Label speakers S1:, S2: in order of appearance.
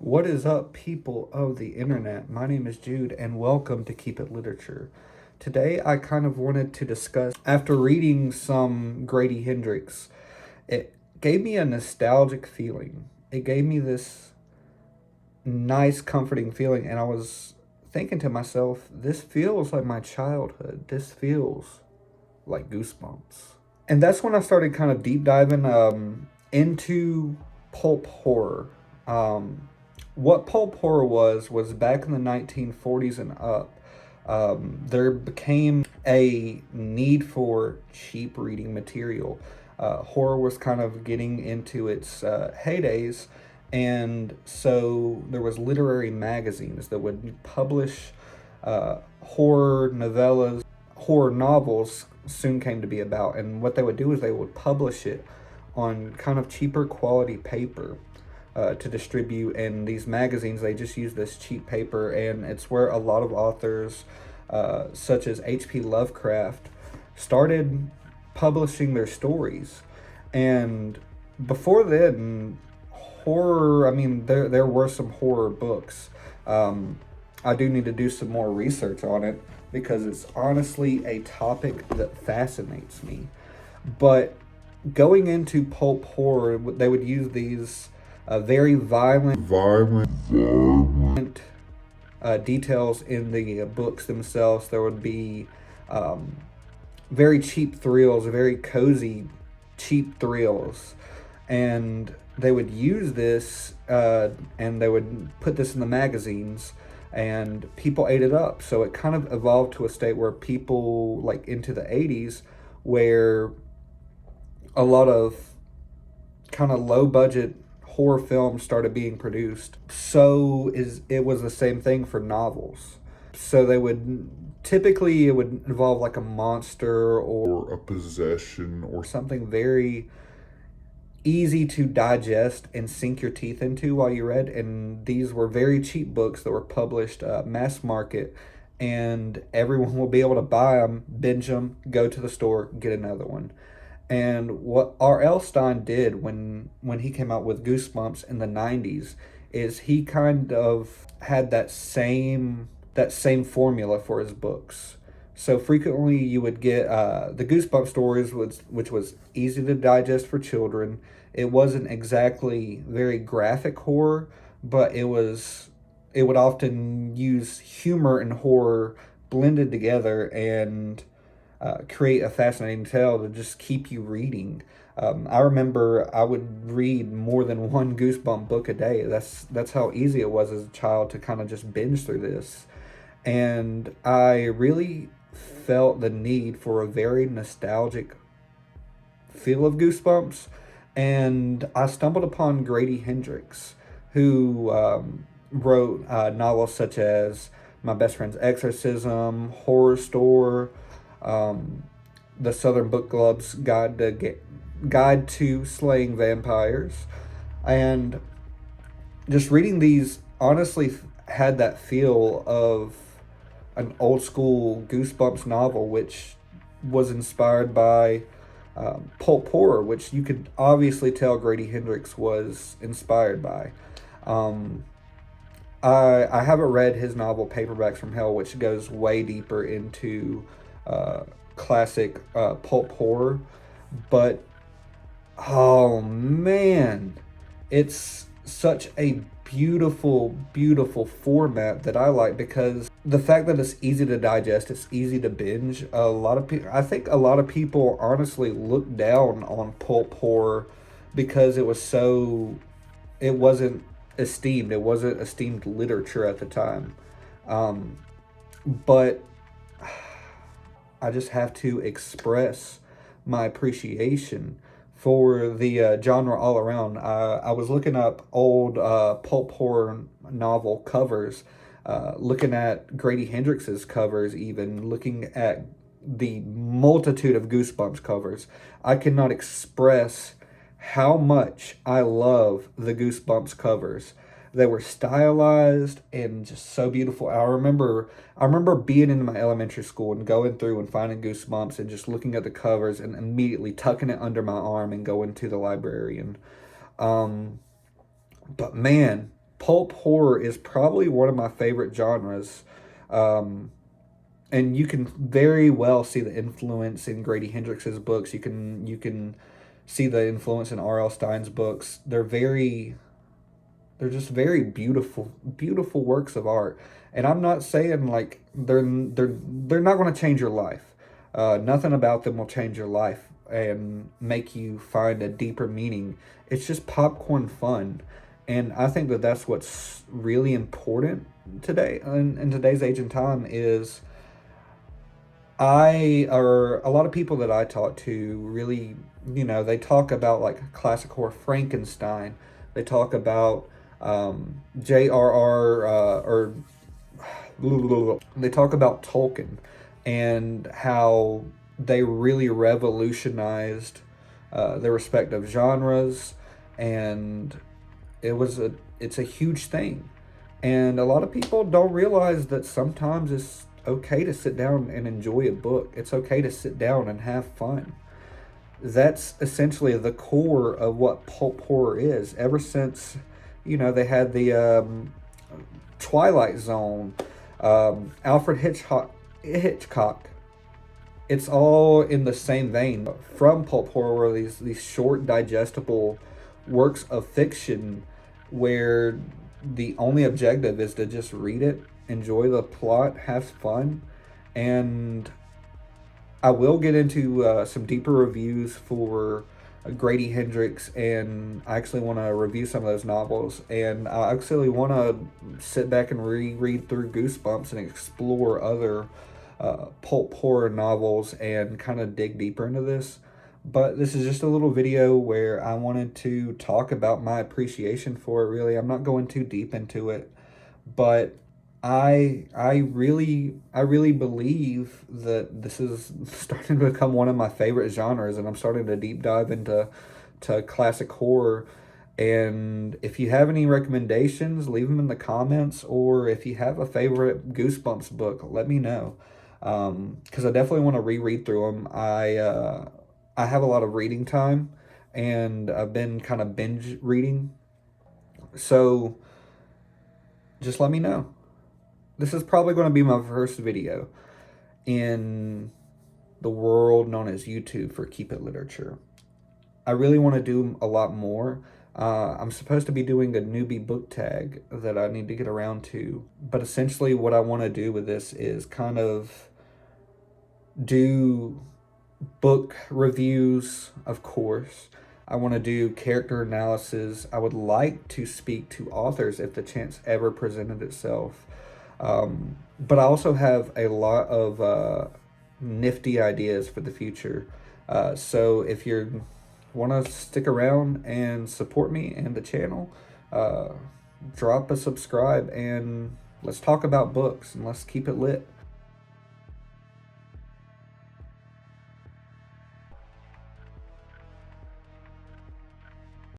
S1: What is up, people of the internet? My name is Jude, and welcome to Keep It Literature. Today, I kind of wanted to discuss, after reading some Grady Hendrix, it gave me a nostalgic feeling. It gave me this nice, comforting feeling, and I was thinking to myself, this feels like my childhood. This feels like Goosebumps. And that's when I started kind of deep diving into pulp horror. What pulp horror was back in the 1940s and up. There became a need for cheap reading material. Horror was kind of getting into its heydays, and so there was literary magazines that would publish horror novellas, horror novels soon came to be about. And what they would do is they would publish it on kind of cheaper quality paper to distribute. And these magazines, they just use this cheap paper, and it's where a lot of authors, such as H.P. Lovecraft, started publishing their stories. And before then, horror, I mean, there were some horror books. I do need to do some more research on it because it's honestly a topic that fascinates me. But going into pulp horror, they would use these very violent details in the books themselves. There would be very cheap thrills, very cozy, cheap thrills. And they would use this and they would put this in the magazines, and people ate it up. So it kind of evolved to a state where people, like into the 80s, where a lot of kind of low budget horror films started being produced. So it was the same thing for novels. So they would typically, it would involve like a monster or a possession or something very easy to digest and sink your teeth into while you read. And these were very cheap books that were published mass market, and everyone will be able to buy them, binge them, go to the store, get another one. And what R.L. Stein did when he came out with Goosebumps in the 90s is he kind of had that same formula for his books. So frequently you would get the Goosebumps stories, which was easy to digest for children. It wasn't exactly very graphic horror, but it would often use humor and horror blended together and create a fascinating tale to just keep you reading. I remember I would read more than one Goosebump book a day. That's how easy it was as a child to kind of just binge through this. And I really felt the need for a very nostalgic feel of Goosebumps. And I stumbled upon Grady Hendrix, who wrote novels such as My Best Friend's Exorcism, Horror Store, the Southern Book Club's Guide to Slaying Vampires. And just reading these honestly had that feel of an old school Goosebumps novel, which was inspired by pulp horror, which you could obviously tell Grady Hendrix was inspired by. Um, I haven't read his novel Paperbacks from Hell, which goes way deeper into classic pulp horror, but oh man, it's such a beautiful format that I like, because the fact that it's easy to digest, it's easy to binge. A lot of people, I think a lot of people honestly look down on pulp horror because it wasn't esteemed. It wasn't esteemed literature at the time. But I just have to express my appreciation for the genre all around. I was looking up old pulp horror novel covers, looking at Grady Hendrix's covers, even looking at the multitude of Goosebumps covers. I cannot express how much I love the Goosebumps covers. They were stylized and just so beautiful. I remember being in my elementary school and going through and finding Goosebumps and just looking at the covers and immediately tucking it under my arm and going to the librarian. Um, but man, Pulp horror is probably one of my favorite genres. Um, and you can very well see the influence in Grady Hendrix's books. You can see the influence in R.L. Stein's books. They're just very beautiful works of art. And I'm not saying like they're not going to change your life. Nothing about them will change your life and make you find a deeper meaning. It's just popcorn fun, and I think that that's what's really important today in today's age and time is I or a lot of people that I talk to really, they talk about like classic horror Frankenstein. They talk about J.R.R. Or they talk about Tolkien and how they really revolutionized their respective genres, and it's a huge thing. And a lot of people don't realize that sometimes it's okay to sit down and enjoy a book. It's okay to sit down and have fun. That's essentially the core of what pulp horror is. Ever since, they had the Twilight Zone, Alfred Hitchcock. It's all in the same vein. From pulp horror, these short, digestible works of fiction where the only objective is to just read it, enjoy the plot, have fun, and I will get into some deeper reviews for Grady Hendrix, and I actually want to review some of those novels, and I actually want to sit back and reread through Goosebumps and explore other pulp horror novels and kind of dig deeper into this. But this is just a little video where I wanted to talk about my appreciation for it. Really, I'm not going too deep into it, but I really believe that this is starting to become one of my favorite genres, and I'm starting to deep dive into classic horror. And if you have any recommendations, leave them in the comments, or if you have a favorite Goosebumps book, let me know. Because I definitely want to reread through them. I have a lot of reading time, and I've been kind of binge reading. So just let me know. This is probably going to be my first video in the world known as YouTube for Keep It Literature. I really want to do a lot more. I'm supposed to be doing a newbie book tag that I need to get around to. But essentially what I want to do with this is kind of do book reviews, of course. I want to do character analysis. I would like to speak to authors if the chance ever presented itself. But I also have a lot of nifty ideas for the future. So if you want to stick around and support me and the channel, drop a subscribe and let's talk about books and let's keep it lit.